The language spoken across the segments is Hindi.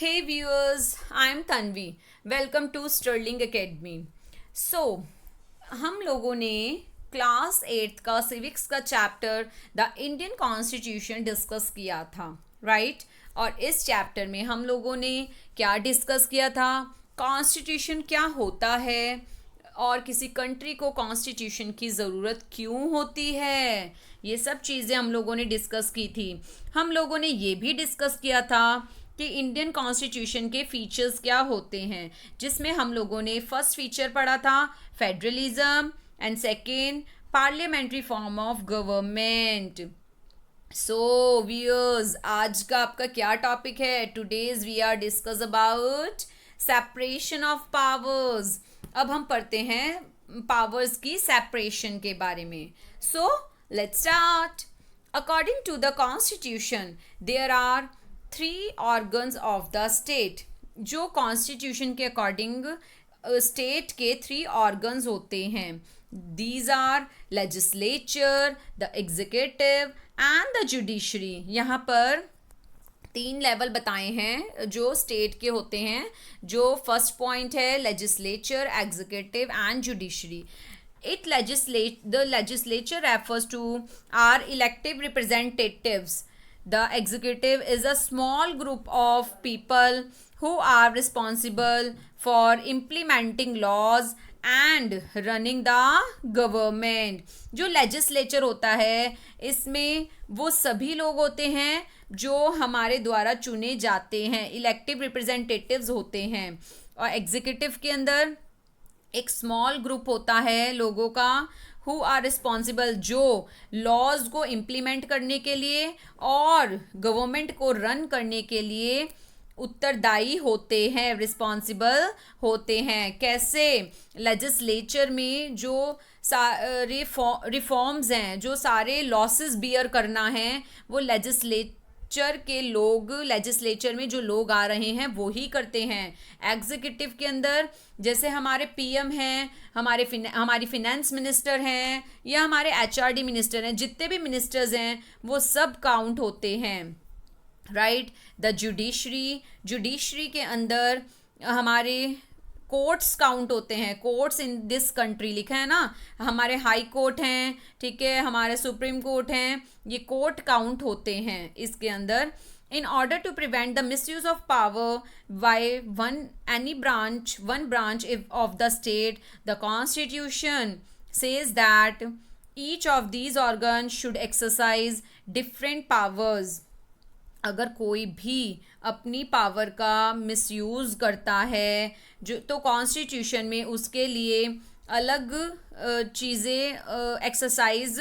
Hey viewers, I'm Tanvi. Welcome to Sterling Academy. So, हम लोगों ने क्लास 8 का सिविक्स का chapter the Indian constitution discuss किया था, राइट? और इस चैप्टर में हम लोगों ने क्या डिस्कस किया था? कॉन्स्टिट्यूशन क्या होता है और किसी कंट्री को कॉन्स्टिट्यूशन की ज़रूरत क्यों होती है, ये सब चीज़ें हम लोगों ने डिस्कस की थी. हम लोगों ने ये भी डिस्कस किया था कि इंडियन कॉन्स्टिट्यूशन के फीचर्स क्या होते हैं, जिसमें हम लोगों ने फर्स्ट फीचर पढ़ा था federalism and second parliamentary form of government. So viewers, आज का आपका क्या टॉपिक है? Today's we are discuss about separation of powers. अब हम पढ़ते हैं पावर्स की सेपरेशन के बारे में. So let's start. According to the constitution there are 3 organs of the state. जो कॉन्स्टिट्यूशन के अकॉर्डिंग स्टेट के 3 ऑर्गन्स होते हैं. These are legislature, the executive and the judiciary. यहाँ पर 3 लेवल बताए हैं जो स्टेट के होते हैं. जो फर्स्ट पॉइंट है legislature, executive and judiciary. The legislature refers to our elective representatives. The executive is a small group of people who are responsible for implementing laws and running the government. जो legislature होता है इसमें वो सभी लोग होते हैं जो हमारे द्वारा चुने जाते हैं, इलेक्टिव रिप्रेजेंटेटिव्स होते हैं. और एग्जीक्यूटिव के अंदर एक स्मॉल ग्रुप होता है लोगों का हु आर रिस्पॉन्सिबल, जो लॉज को इम्प्लीमेंट करने के लिए और गवर्नमेंट को रन करने के लिए उत्तरदायी होते हैं, रिस्पॉन्सिबल होते हैं. कैसे? लेजिस्लेचर में जो रिफॉर्म्स हैं, जो सारे लॉसेस बियर करना है, वो लेजिस्लेचर के लोग, लेजिस्लेचर में जो लोग आ रहे हैं वो ही करते हैं. एग्जीक्यूटिव के अंदर जैसे हमारे पीएम हैं, हमारी फिनेंस मिनिस्टर हैं या हमारे एचआरडी मिनिस्टर हैं, जितने भी मिनिस्टर्स हैं वो सब काउंट होते हैं, राइट? द जुडिशरी के अंदर हमारे कोर्ट्स काउंट होते हैं. कोर्ट्स इन दिस कंट्री लिखा है ना, हमारे हाई कोर्ट हैं, ठीक है, हमारे सुप्रीम कोर्ट हैं, ये कोर्ट काउंट होते हैं इसके अंदर. In order to prevent the misuse of power by one branch of the state, the Constitution says that each of these organs should exercise different powers. अगर कोई भी अपनी पावर का मिसयूज़ करता है जो, तो कॉन्स्टिट्यूशन में उसके लिए अलग चीज़ें एक्सरसाइज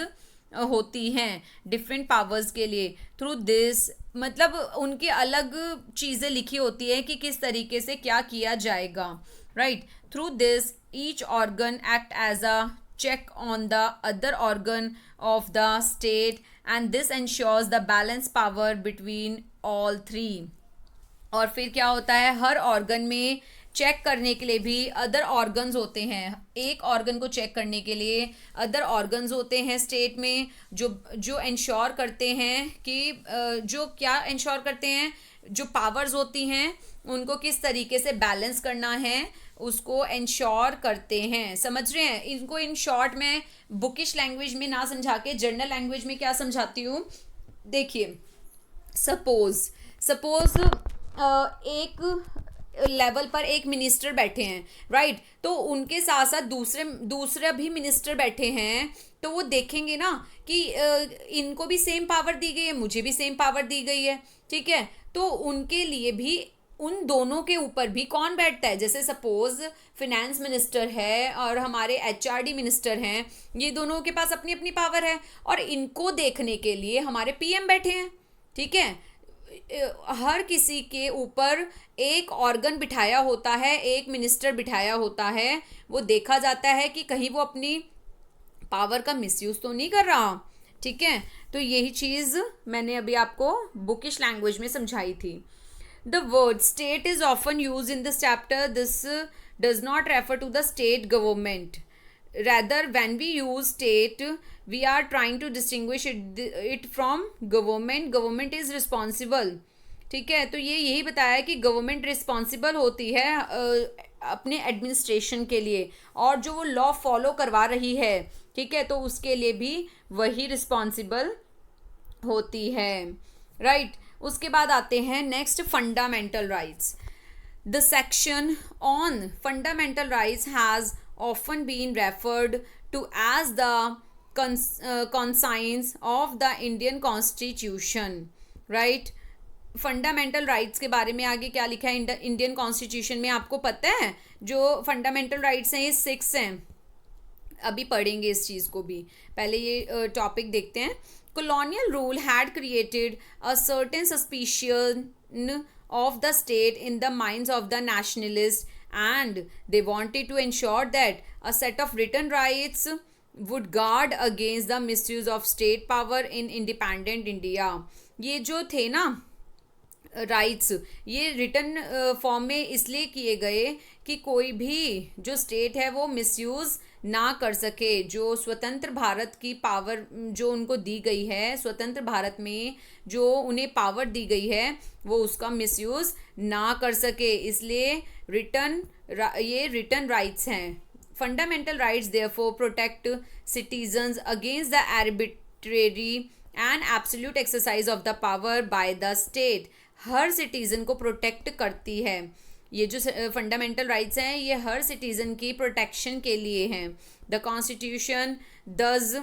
होती हैं डिफरेंट पावर्स के लिए. थ्रू दिस मतलब उनकी अलग चीज़ें लिखी होती है कि किस तरीके से क्या किया जाएगा, right? Through this each organ act as a check on the other organ of the state and this ensures the balance power between all three. और फिर क्या होता है, हर ऑर्गन में चेक करने के लिए भी अदर ऑर्गन्स होते हैं. एक ऑर्गन को चेक करने के लिए अदर ऑर्गन्स होते हैं स्टेट में जो इंश्योर करते हैं कि जो क्या इंश्योर करते हैं, जो पावर्स होती हैं उनको किस तरीके से बैलेंस करना है उसको इंश्योर करते हैं. समझ रहे हैं? इनको इन शॉर्ट में बुकिश लैंग्वेज में ना समझा के जनरल लैंग्वेज में क्या समझाती हूँ. देखिए, सपोज एक लेवल पर एक मिनिस्टर बैठे हैं, राइट? तो उनके साथ साथ दूसरे भी मिनिस्टर बैठे हैं, तो वो देखेंगे ना कि इनको भी सेम पावर दी गई है, मुझे भी सेम पावर दी गई है, ठीक है? तो उनके लिए भी उन दोनों के ऊपर भी कौन बैठता है? जैसे सपोज फिनेंस मिनिस्टर है और हमारे एचआरडी मिनिस्टर हैं, ये दोनों के पास अपनी अपनी पावर है और इनको देखने के लिए हमारे पीएम बैठे हैं, ठीक है? हर किसी के ऊपर एक ऑर्गन बिठाया होता है, एक मिनिस्टर बिठाया होता है. वो देखा जाता है कि कहीं वो अपनी पावर का मिसयूज तो नहीं कर रहा, ठीक है? तो यही चीज़ मैंने अभी आपको बुकिश लैंग्वेज में समझाई थी. The word state is often used in this chapter. This does not refer to the state government. Rather, when we use state, we are trying to distinguish it from government. Government is responsible, ठीक है, तो ये यही बताया कि गवर्नमेंट रिस्पॉन्सिबल होती है अपने एडमिनिस्ट्रेशन के लिए, और जो वो लॉ फॉलो करवा रही है, ठीक है, तो उसके लिए भी वही रिस्पॉन्सिबल होती है, राइट। उसके बाद आते हैं next, fundamental rights. The section on fundamental rights has often been referred to as the conscience of the Indian constitution, right. Fundamental rights के बारे में आगे क्या लिखा है इंडियन कॉन्स्टिट्यूशन में, आपको पता है? जो फंडामेंटल राइट्स हैं ये 6 हैं, अभी पढ़ेंगे इस चीज़ को भी, पहले ये टॉपिक देखते हैं। colonial rule had created a certain suspicion of the state in the minds of the nationalists, and they wanted to ensure that a set of written rights would guard against the misuse of state power in independent India। ये जो थे ना राइट्स, ये रिटर्न फॉर्म में इसलिए किए गए कि कोई भी जो स्टेट है वो मिसयूज़ ना कर सके, जो स्वतंत्र भारत की पावर जो उनको दी गई है, स्वतंत्र भारत में जो उन्हें पावर दी गई है वो उसका मिसयूज़ ना कर सके, इसलिए ये रिटर्न राइट्स हैं। Fundamental rights therefore protect citizens against the arbitrary and absolute exercise of the power by the state. Her citizen को प्रोटेक्ट करती है। ये जो फंडामेंटल राइट्स हैं ये हर सिटीज़न की प्रोटेक्शन के लिए हैं। द कॉन्स्टिट्यूशन दस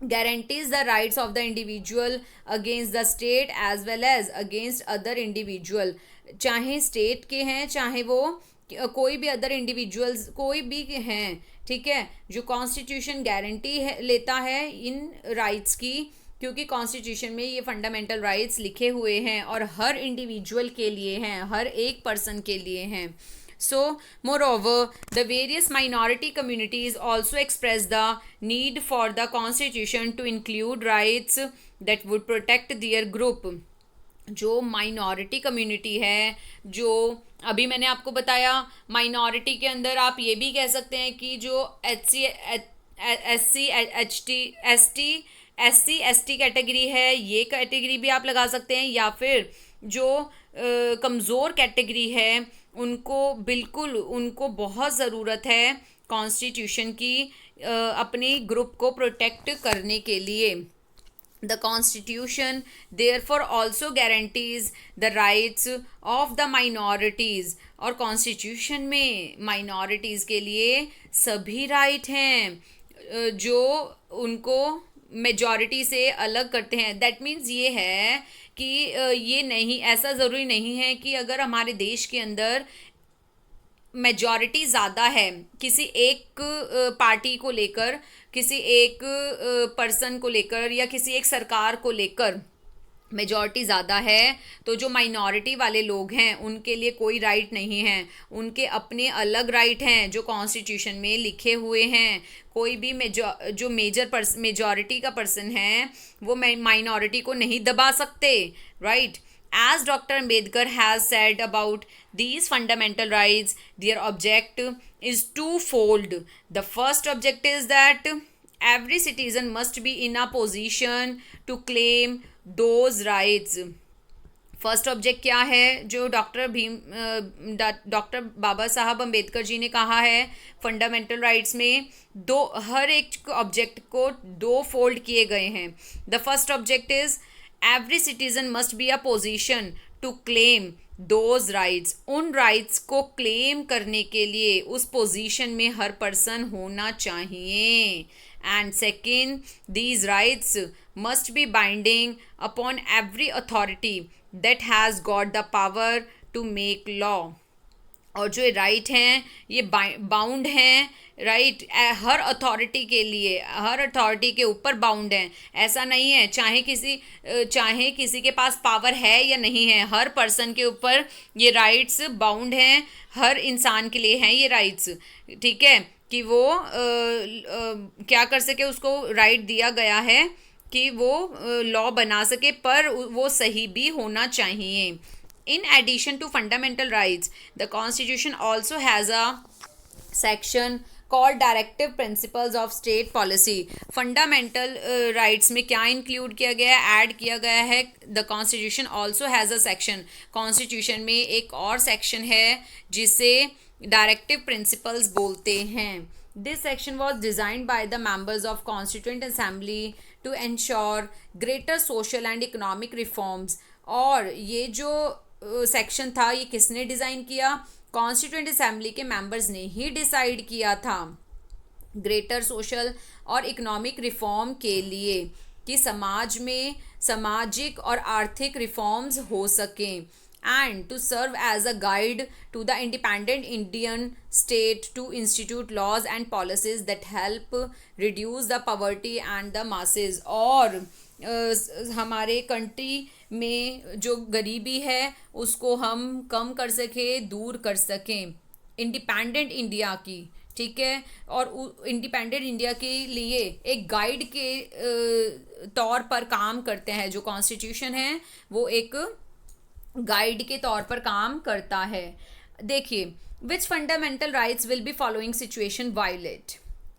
guarantees the rights of the individual against the state as well as against other individual। चाहे स्टेट के हैं चाहे वो कोई भी अदर इंडिविजुअल्स कोई भी हैं, ठीक है, जो कॉन्स्टिट्यूशन गारंटी है लेता है इन राइट्स की, क्योंकि कॉन्स्टिट्यूशन में ये फंडामेंटल राइट्स लिखे हुए हैं और हर इंडिविजुअल के लिए हैं, हर एक पर्सन के लिए हैं। So, moreover, the various minority communities also express the need for the constitution to include rights that would protect their group। जो माइनॉरिटी कम्युनिटी है, जो अभी मैंने आपको बताया, माइनॉरिटी के अंदर आप ये भी कह सकते हैं कि जो एस टी कैटेगरी है, ये कैटेगरी भी आप लगा सकते हैं, या फिर जो कमज़ोर कैटेगरी है उनको बहुत ज़रूरत है कॉन्स्टिट्यूशन की अपने ग्रुप को प्रोटेक्ट करने के लिए। The constitution therefore also guarantees the rights of the minorities, और कॉन्स्टिट्यूशन में माइनॉरिटीज़ के लिए सभी राइट हैं जो उनको मेजॉरिटी से अलग करते हैं। दैट मीन्स ये है कि ये नहीं, ऐसा ज़रूरी नहीं है कि अगर हमारे देश के अंदर मेजॉरिटी ज़्यादा है किसी एक पार्टी को लेकर, किसी एक पर्सन को लेकर, या किसी एक सरकार को लेकर मेजॉरिटी ज़्यादा है, तो जो माइनॉरिटी वाले लोग हैं उनके लिए कोई राइट नहीं है, उनके अपने अलग राइट हैं जो कॉन्स्टिट्यूशन में लिखे हुए हैं। कोई भी जो मेजॉरिटी का पर्सन है वो माइनॉरिटी को नहीं दबा सकते, right. As Dr. Ambedkar has said about these fundamental rights, their objective is twofold. The first objective is that every citizen must be in a position to claim those rights। First object क्या है जो डॉक्टर बाबा साहब अम्बेडकर जी ने कहा है फंडामेंटल राइट्स में, हर एक ऑब्जेक्ट को 2 फोल्ड किए गए हैं। The first object is every citizen must be a position to claim those rights. उन राइट्स को क्लेम करने के लिए उस पोजीशन में हर पर्सन होना चाहिए। And second, these rights must be binding upon every authority that has got the power to make law। और जो राइट हैं ये बाउंड हैं, राइट, हर अथॉरिटी के लिए, हर अथॉरिटी के ऊपर बाउंड हैं। ऐसा नहीं है चाहे किसी के पास पावर है या नहीं है, हर पर्सन के ऊपर ये राइट्स बाउंड हैं, हर इंसान के लिए हैं ये राइट्स, ठीक है, कि वो क्या कर सके, उसको राइट दिया गया है कि वो लॉ बना सके, पर वो सही भी होना चाहिए। In addition to fundamental rights, the constitution also has a section called directive principles of state policy. Fundamental rights में क्या इंक्लूड किया गया है, ऐड किया गया है, the constitution also has a section, constitution में एक और सेक्शन है जिसे डायरेक्टिव प्रिंसिपल्स बोलते हैं। This section was designed by the members of constituent assembly to ensure greater social and economic reforms. और ये जो सेक्शन था ये किसने डिज़ाइन किया, कॉन्स्टिट्यूएंट असेंबली के मेंबर्स ने ही डिसाइड किया था ग्रेटर सोशल और इकोनॉमिक रिफॉर्म के लिए, कि समाज में सामाजिक और आर्थिक रिफॉर्म्स हो सकें, and to serve as a guide to the independent Indian state to institute laws and policies that help reduce the poverty and the masses। और हमारे कंट्री में जो गरीबी है उसको हम कम कर सकें, दूर कर सकें इंडिपेंडेंट इंडिया की, ठीक है। और इंडिपेंडेंट इंडिया के लिए एक गाइड के तौर पर काम करते हैं। जो कॉन्स्टिट्यूशन है वो एक गाइड के तौर पर काम करता है। देखिए, which fundamental rights will be following situation violate,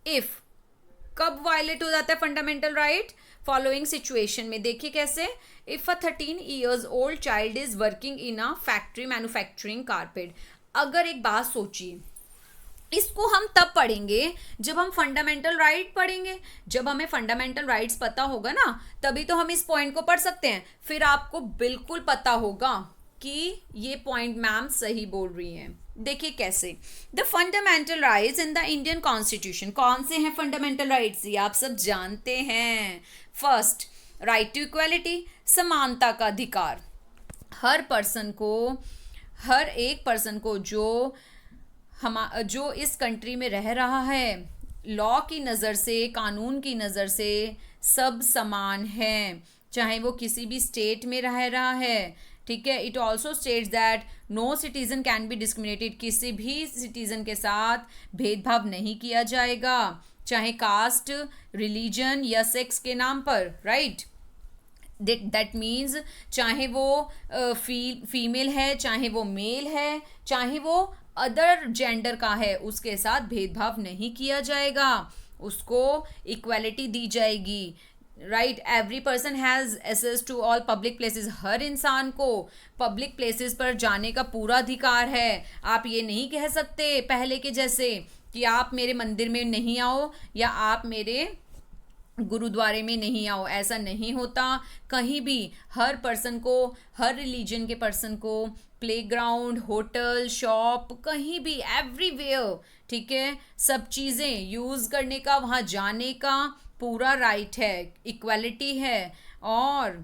if, कब वायलेट हो जाता है फंडामेंटल राइट, फॉलोइंग सिचुएशन में। देखिए कैसे, if a 13 years old child is working in a factory manufacturing carpet. अगर एक बात सोचिए, इसको हम तब पढ़ेंगे जब हम फंडामेंटल राइट पढ़ेंगे। जब हमें फंडामेंटल राइट्स पता होगा ना, तभी तो हम इस पॉइंट को पढ़ सकते हैं। फिर आपको बिल्कुल पता होगा कि ये पॉइंट मैम सही बोल रही हैं। देखिए कैसे, the fundamental rights in the Indian constitution. कौन से हैं फंडामेंटल राइट्स, ये आप सब जानते हैं। फर्स्ट, राइट टू इक्वालिटी, समानता का अधिकार। हर पर्सन को, हर एक पर्सन को जो इस कंट्री में रह रहा है, लॉ की नज़र से, कानून की नज़र से सब समान हैं, चाहे वो किसी भी स्टेट में रह रहा है, ठीक है। It also states that no citizen can be discriminated, किसी भी सिटीज़न के साथ भेदभाव नहीं किया जाएगा, चाहे कास्ट, रिलीजन या सेक्स के नाम पर, राइट। दैट मीन्स चाहे वो फीमेल है, चाहे वो मेल है, चाहे वो अदर जेंडर का है, उसके साथ भेदभाव नहीं किया जाएगा, उसको इक्वालिटी दी जाएगी, right. Every person has access to all public places, हर इंसान को पब्लिक प्लेसेस पर जाने का पूरा अधिकार है। आप ये नहीं कह सकते पहले के जैसे कि आप मेरे मंदिर में नहीं आओ या आप मेरे गुरुद्वारे में नहीं आओ, ऐसा नहीं होता कहीं भी। हर पर्सन को, हर रिलीजन के पर्सन को प्लेग्राउंड, होटल, शॉप, कहीं भी, एवरीवेयर, ठीक है, सब चीज़ें यूज़ करने का, वहाँ जाने का पूरा राइट है, इक्वालिटी है। और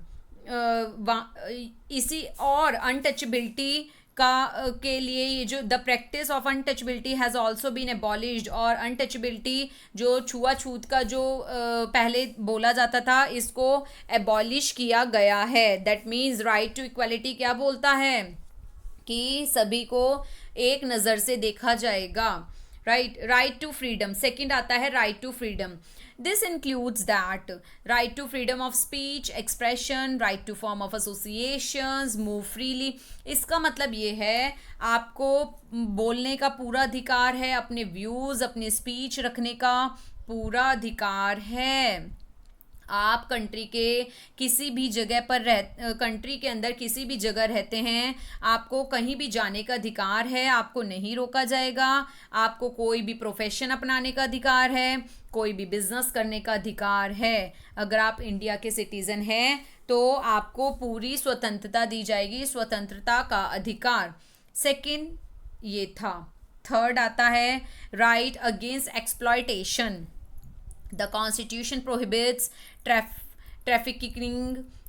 इसी और अनटचेबिलिटी के लिए ये जो the practice of untouchability has also been abolished. और अनटचेबिलिटी जो छुआछूत का जो पहले बोला जाता था, इसको एबॉलिश किया गया है। That means right to equality क्या बोलता है कि सभी को एक नज़र से देखा जाएगा, right. Right to freedom, second आता है right to freedom. This includes that right to freedom of speech, expression, right to form of associations, move freely। इसका मतलब ये है आपको बोलने का पूरा अधिकार है, अपने व्यूज़, अपनी स्पीच रखने का पूरा अधिकार है। आप कंट्री के किसी भी जगह पर कंट्री के अंदर किसी भी जगह रहते हैं, आपको कहीं भी जाने का अधिकार है, आपको नहीं रोका जाएगा। आपको कोई भी प्रोफेशन अपनाने का अधिकार है, कोई भी बिजनेस करने का अधिकार है। अगर आप इंडिया के सिटीज़न हैं तो आपको पूरी स्वतंत्रता दी जाएगी, स्वतंत्रता का अधिकार। सेकंड ये था। थर्ड आता है right against exploitation. The Constitution prohibits trafficking,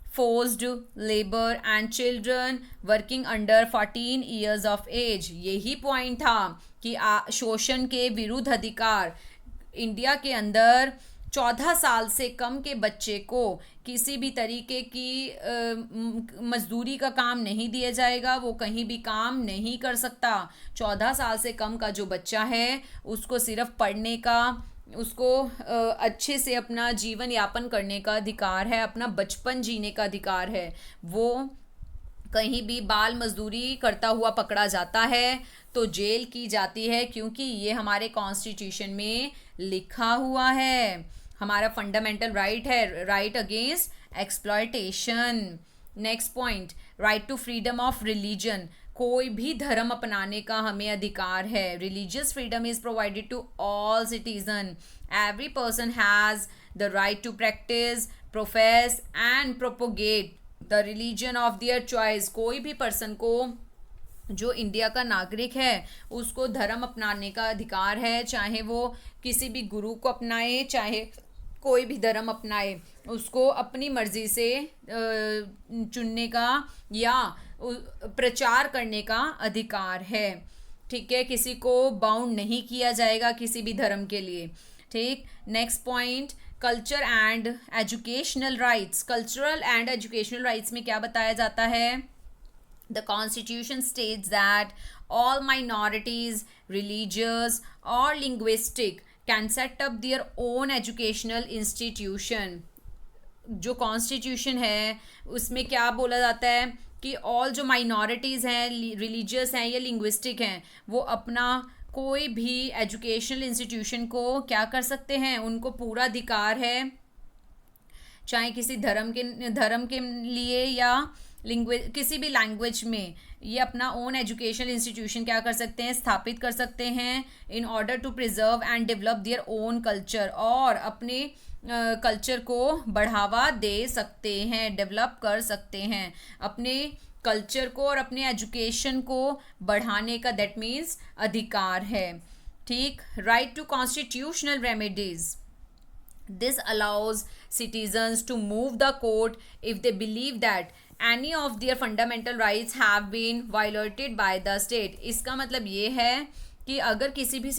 forced labor and children working under 14 years of age। यही पॉइंट था कि शोषण के विरुद्ध अधिकार। इंडिया के अंदर 14 साल से कम के बच्चे को किसी भी तरीके की मजदूरी का काम नहीं दिया जाएगा, वो कहीं भी काम नहीं कर सकता। 14 साल से कम का जो बच्चा है उसको सिर्फ पढ़ने का, उसको अच्छे से अपना जीवन यापन करने का अधिकार है, अपना बचपन जीने का अधिकार है। वो कहीं भी बाल मजदूरी करता हुआ पकड़ा जाता है तो जेल की जाती है, क्योंकि ये हमारे कॉन्स्टिट्यूशन में लिखा हुआ है, हमारा फंडामेंटल राइट है, right against exploitation. Next point, right to freedom of religion, कोई भी धर्म अपनाने का हमें अधिकार है। Religious freedom is provided to all citizen, every person has the right to practice, profess and propagate the religion of their choice. कोई भी पर्सन को, जो इंडिया का नागरिक है, उसको धर्म अपनाने का अधिकार है, चाहे वो किसी भी गुरु को अपनाए, चाहे कोई भी धर्म अपनाए, उसको अपनी मर्जी से चुनने का या प्रचार करने का अधिकार है। ठीक है, किसी को बाउंड नहीं किया जाएगा किसी भी धर्म के लिए। ठीक, next point, culture and educational rights. Cultural and educational rights में क्या बताया जाता है? The Constitution states that all minorities, religious or linguistic, can set up their own educational institution. जो कॉन्स्टिट्यूशन है उसमें क्या बोला जाता है कि ऑल जो माइनॉरिटीज़ हैं, रिलीजियस हैं या लिंग्विस्टिक हैं, वो अपना कोई भी एजुकेशनल इंस्टीट्यूशन को क्या कर सकते हैं, उनको पूरा अधिकार है, चाहे किसी धर्म के लिए या किसी भी लैंग्वेज में, ये अपना ओन एजुकेशनल इंस्टीट्यूशन क्या कर सकते हैं, स्थापित कर सकते हैं, in order to preserve and develop their own culture, और अपने कल्चर को बढ़ावा दे सकते हैं, डेवलप कर सकते हैं अपने कल्चर को और अपने एजुकेशन को बढ़ाने का, दैट मीन्स अधिकार है। ठीक, right to constitutional remedies, this allows citizens to move the court if they believe that any of their fundamental rights have been violated by the state। इसका मतलब ये है कि अगर किसी भी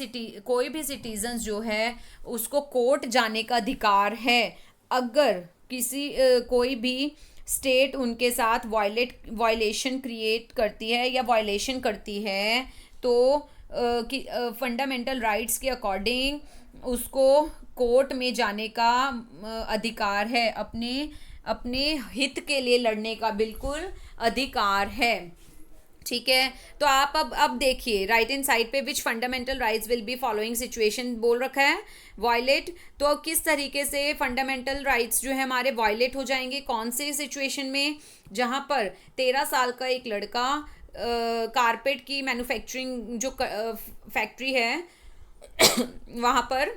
कोई भी सिटीजन्स जो है उसको कोर्ट जाने का अधिकार है, अगर किसी कोई भी स्टेट उनके साथ वायलेशन क्रिएट करती है या वायलेशन करती है, तो फंडामेंटल राइट्स के अकॉर्डिंग उसको कोर्ट में जाने का अधिकार है, अपने हित के लिए लड़ने का बिल्कुल अधिकार है। ठीक है, तो आप अब देखिए राइट हैंड साइड पे which fundamental rights will be following situation बोल रखा है, वायलेट। तो अब किस तरीके से फंडामेंटल राइट्स जो है हमारे वायलेट हो जाएंगे, कौन से सिचुएशन में? जहाँ पर 13 साल का एक लड़का कारपेट की मैन्युफैक्चरिंग जो फैक्ट्री है वहाँ पर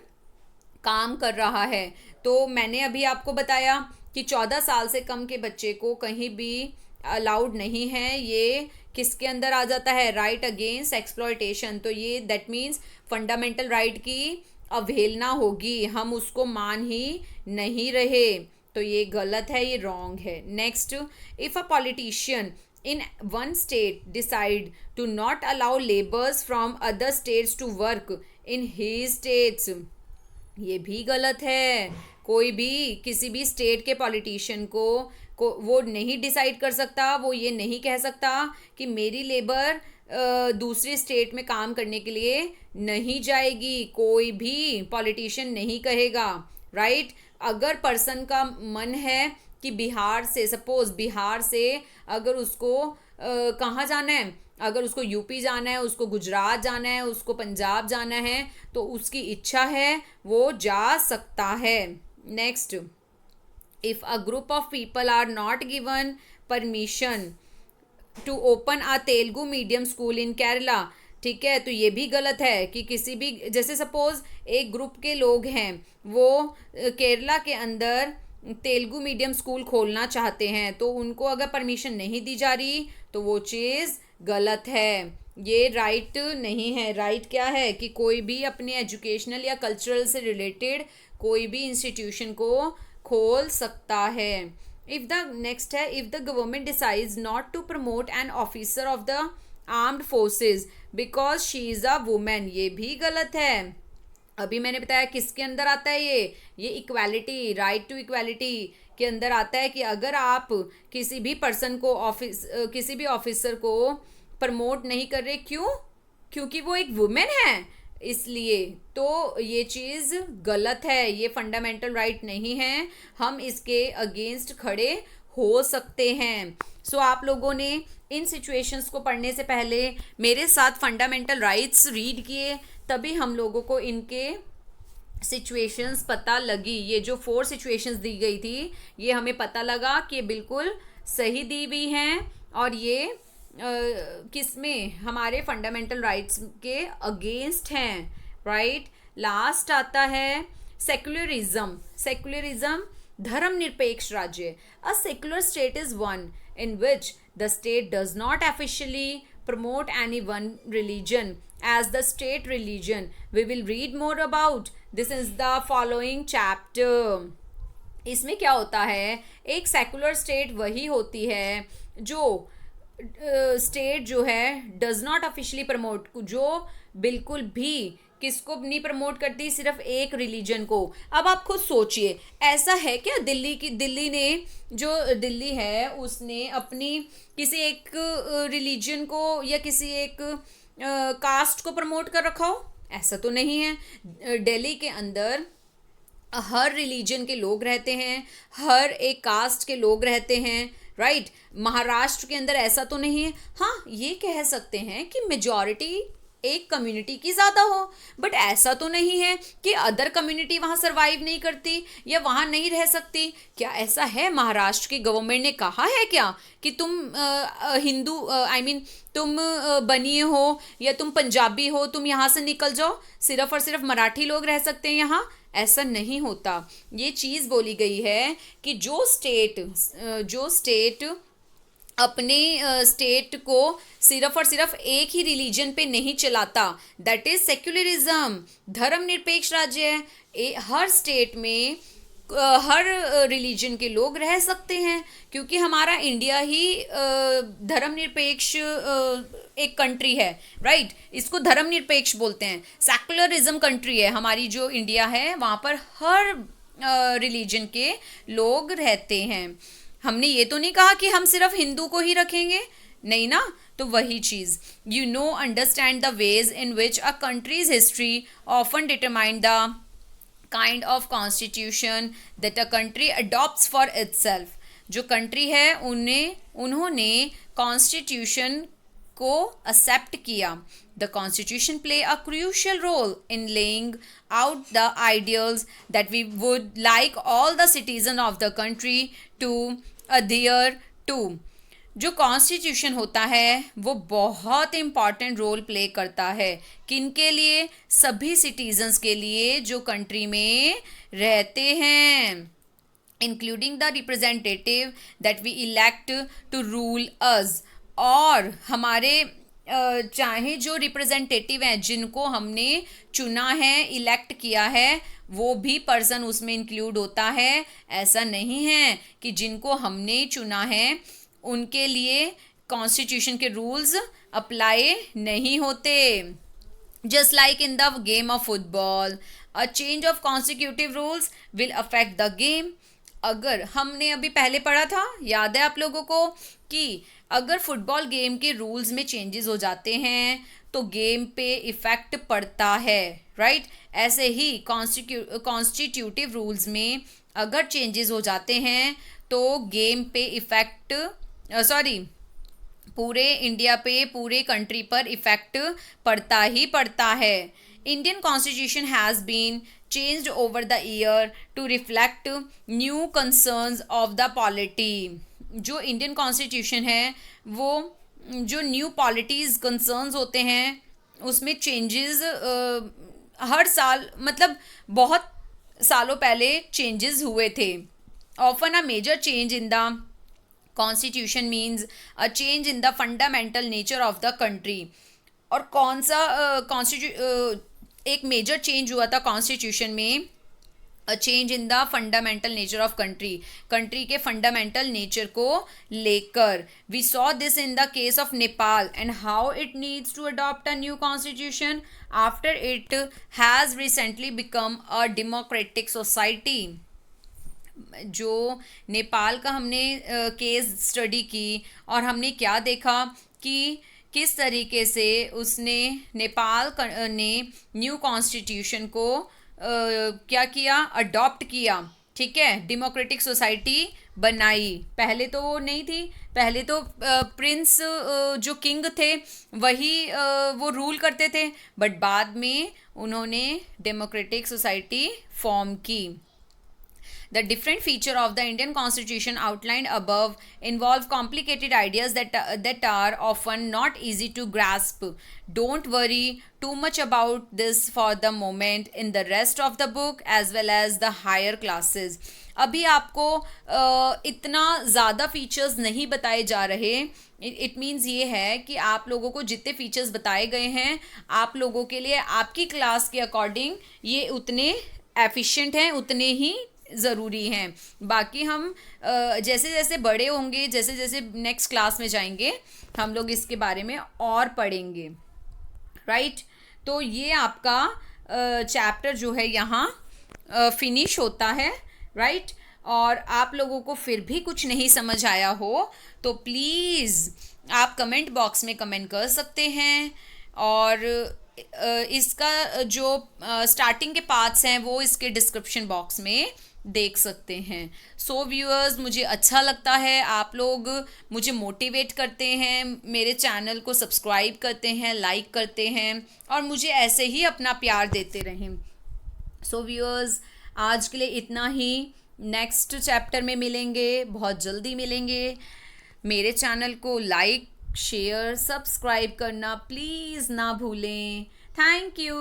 काम कर रहा है। तो मैंने अभी आपको बताया कि 14 साल से कम के बच्चे को कहीं भी अलाउड नहीं है। ये किसके अंदर आ जाता है? Right against exploitation. तो ये दैट मीन्स फंडामेंटल राइट की अवहेलना होगी, हम उसको मान ही नहीं रहे, तो ये गलत है, ये रॉन्ग है। Next, if a politician in one state decide to not allow laborers from other states to work in his states, ये भी गलत है। कोई भी किसी भी स्टेट के पॉलिटिशियन को वो नहीं डिसाइड कर सकता, वो ये नहीं कह सकता कि मेरी लेबर दूसरे स्टेट में काम करने के लिए नहीं जाएगी, कोई भी पॉलिटिशियन नहीं कहेगा। राइट, अगर पर्सन का मन है कि बिहार से, सपोज बिहार से अगर उसको कहाँ जाना है, अगर उसको यूपी जाना है, उसको गुजरात जाना है, उसको पंजाब जाना है, तो उसकी इच्छा है वो जा सकता है। Next, if a group of people are not given permission to open a Telugu medium school in Kerala, ठीक है, तो ये भी गलत है कि किसी भी, जैसे सपोज एक ग्रुप के लोग हैं, वो केरला के अंदर तेलुगु मीडियम स्कूल खोलना चाहते हैं, तो उनको अगर परमिशन नहीं दी जा रही तो वो चीज़ गलत है, ये राइट नहीं है। राइट क्या है कि कोई भी अपने एजुकेशनल या कल्चरल से रिलेटेड कोई भी इंस्टीट्यूशन को खोल सकता है। इफ़ द नेक्स्ट है, if the government decides not to promote an officer of the armed forces because she is a women, ये भी गलत है। अभी मैंने बताया किसके अंदर आता है, ये इक्वालिटी, राइट टू इक्वालिटी के अंदर आता है कि अगर आप किसी भी पर्सन को किसी भी ऑफिसर को प्रमोट नहीं कर रहे, क्यों? क्योंकि वो एक वुमेन है, इसलिए तो ये चीज़ गलत है, ये फंडामेंटल राइट नहीं है, हम इसके अगेंस्ट खड़े हो सकते हैं। सो आप लोगों ने इन सिचुएशंस को पढ़ने से पहले मेरे साथ फंडामेंटल राइट्स रीड किए, तभी हम लोगों को इनके सिचुएशंस पता लगी। ये जो 4 सिचुएशंस दी गई थी, ये हमें पता लगा कि बिल्कुल सही दी हुई हैं और ये किसमें, हमारे फंडामेंटल राइट्स के अगेंस्ट हैं, राइट। लास्ट आता है सेक्युलरिज्म। सेक्युलरिज्म, धर्मनिरपेक्ष राज्य। A secular state is one in which the state does not officially promote any one religion as the state religion. We will read more about this is the following chapter. इसमें क्या होता है, एक सेकुलर स्टेट वही होती है जो स्टेट जो है डज नॉट ऑफिशियली प्रमोट, जो बिल्कुल भी किसको नहीं प्रमोट करती, सिर्फ एक रिलीजन को। अब आप खुद सोचिए, ऐसा है क्या दिल्ली ने, जो दिल्ली है उसने अपनी किसी एक रिलीजन को या किसी एक कास्ट को प्रमोट कर रखा हो? ऐसा तो नहीं है। दिल्ली के अंदर हर रिलीजन के लोग रहते हैं, हर एक कास्ट के लोग रहते हैं, राइट। महाराष्ट्र के अंदर ऐसा तो नहीं है। हाँ, ये कह सकते हैं कि मेजॉरिटी एक कम्युनिटी की ज़्यादा हो, बट ऐसा तो नहीं है कि अदर कम्युनिटी वहाँ सरवाइव नहीं करती या वहाँ नहीं रह सकती। क्या ऐसा है? महाराष्ट्र की गवर्नमेंट ने कहा है क्या कि तुम हिंदू तुम बनिए हो या तुम पंजाबी हो, तुम यहाँ से निकल जाओ, सिर्फ और सिर्फ मराठी लोग रह सकते हैं यहाँ? ऐसा नहीं होता। ये चीज़ बोली गई है कि जो स्टेट अपने स्टेट को सिर्फ और सिर्फ एक ही रिलीजन पे नहीं चलाता, दैट इज सेक्युलरिज्म, धर्मनिरपेक्ष राज्य है। हर स्टेट में हर रिलीजन के लोग रह सकते हैं, क्योंकि हमारा इंडिया ही धर्मनिरपेक्ष एक कंट्री है, राइट। इसको धर्मनिरपेक्ष बोलते हैं। सेक्युलरिज्म कंट्री है हमारी जो इंडिया है, वहाँ पर हर रिलीजन के लोग रहते हैं। हमने ये तो नहीं कहा कि हम सिर्फ हिंदू को ही रखेंगे, नहीं ना। तो वही चीज़, understand the ways in which a country's history often determine the kind of constitution that a country adopts for itself. जो कंट्री है उन्होंने कॉन्स्टिट्यूशन को एक्सेप्ट किया। The Constitution play a crucial role in laying out the ideals that we would like all the citizens of the country to adhere to. जो कॉन्स्टिट्यूशन होता है वो बहुत इम्पॉर्टेंट रोल प्ले करता है, किनके लिए? सभी सिटीजन्स के लिए जो कंट्री में रहते हैं, including the representative that we elect to rule us. और हमारे चाहे जो रिप्रेजेंटेटिव हैं जिनको हमने चुना है, इलेक्ट किया है, वो भी पर्सन उसमें इंक्लूड होता है। ऐसा नहीं है कि जिनको हमने चुना है उनके लिए कॉन्स्टिट्यूशन के रूल्स अप्लाई नहीं होते। Just like in the game of football, a change of constitutive rules will affect the game. अगर हमने अभी पहले पढ़ा था, याद है आप लोगों को, कि अगर फुटबॉल गेम के रूल्स में चेंजेस हो जाते हैं तो गेम पे इफ़ेक्ट पड़ता है, राइट। ऐसे ही कॉन्स्टिट्यूटिव रूल्स में अगर चेंजेस हो जाते हैं तो गेम पे इफ़ेक्ट पूरे इंडिया पे, पूरे कंट्री पर इफ़ेक्ट पड़ता ही पड़ता है। Indian constitution has been changed over the year to reflect new concerns of the polity. जो इंडियन कॉन्स्टिट्यूशन है वो जो न्यू पॉलिटीज़ कंसर्न्स होते हैं उसमें चेंजेस हर साल, मतलब बहुत सालों पहले चेंजेस हुए थे। Often a major change in the constitution means a change in the fundamental nature of the country. और कौन सा एक मेजर चेंज हुआ था कॉन्स्टिट्यूशन में? A change in the fundamental nature of country के फंडामेंटल नेचर को लेकर। We saw this in the case of Nepal and how it needs to adopt a new constitution after it has recently become a democratic society. जो नेपाल का हमने केस स्टडी की और हमने क्या देखा कि किस तरीके से उसने नेपाल ने न्यू कॉन्स्टिट्यूशन को क्या किया, अडॉप्ट किया, ठीक है, डेमोक्रेटिक सोसाइटी बनाई। पहले तो वो नहीं थी, पहले तो प्रिंस जो किंग थे वही वो रूल करते थे, बट बाद में उन्होंने डेमोक्रेटिक सोसाइटी फॉर्म की। The different feature of the Indian Constitution outlined above involve complicated ideas that are often not easy to grasp. Don't worry too much about this for the moment in the rest of the book as well as the higher classes. अभी आपको इतना ज़्यादा फीचर्स नहीं बताए जा रहे। इट मीन्स ये है कि आप लोगों को जितने फीचर्स बताए गए हैं आप लोगों के लिए आपकी क्लास के अकॉर्डिंग ये उतने एफिशिएंट हैं, उतने ही ज़रूरी हैं। बाकी हम जैसे जैसे बड़े होंगे, जैसे जैसे नेक्स्ट क्लास में जाएंगे, हम लोग इसके बारे में और पढ़ेंगे, राइट। तो ये आपका चैप्टर जो है यहाँ फिनिश होता है, राइट। और आप लोगों को फिर भी कुछ नहीं समझ आया हो तो प्लीज़ आप कमेंट बॉक्स में कमेंट कर सकते हैं, और इसका जो स्टार्टिंग के पार्ट्स हैं वो इसके डिस्क्रिप्शन बॉक्स में देख सकते हैं। सो व्यूअर्स, मुझे अच्छा लगता है आप लोग मुझे मोटिवेट करते हैं, मेरे चैनल को सब्सक्राइब करते हैं, लाइक करते हैं और मुझे ऐसे ही अपना प्यार देते रहें। सो व्यूअर्स, आज के लिए इतना ही। नेक्स्ट चैप्टर में मिलेंगे, बहुत जल्दी मिलेंगे। मेरे चैनल को लाइक, शेयर, सब्सक्राइब करना प्लीज़ ना भूलें। Thank you.